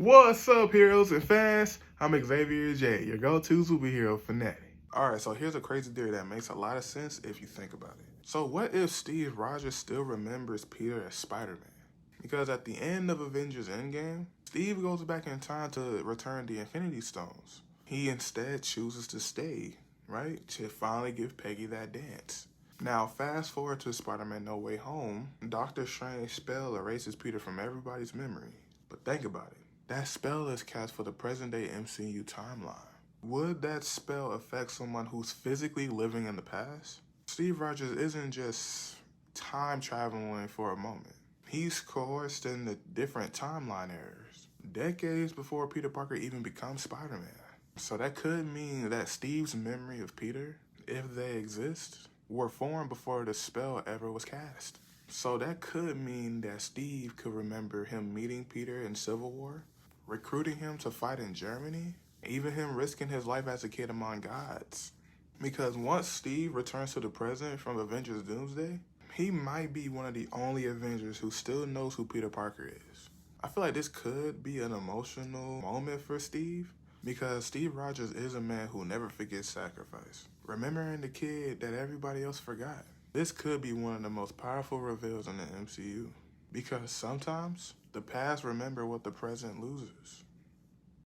What's up, heroes and fans? I'm Xavier J, your go-to superhero fanatic. Alright, so here's a crazy theory that makes a lot of sense if you think about it. So what if Steve Rogers still remembers Peter as Spider-Man? Because at the end of Avengers Endgame, Steve goes back in time to return the Infinity Stones. He instead chooses to stay, right? To finally give Peggy that dance. Now, fast forward to Spider-Man No Way Home, Doctor Strange's spell erases Peter from everybody's memory. But think about it. That spell is cast for the present-day MCU timeline. Would that spell affect someone who's physically living in the past? Steve Rogers isn't just time traveling for a moment. He's coerced into different timeline errors, decades before Peter Parker even becomes Spider-Man. So that could mean that Steve's memory of Peter, if they exist, were formed before the spell ever was cast. So that could mean that Steve could remember him meeting Peter in Civil War, recruiting him to fight in Germany, even him risking his life as a kid among gods. Because once Steve returns to the present from Avengers Doomsday, he might be one of the only Avengers who still knows who Peter Parker is. I feel like this could be an emotional moment for Steve, because Steve Rogers is a man who never forgets sacrifice, remembering the kid that everybody else forgot. This could be one of the most powerful reveals in the MCU, because sometimes the past remember what the present loses.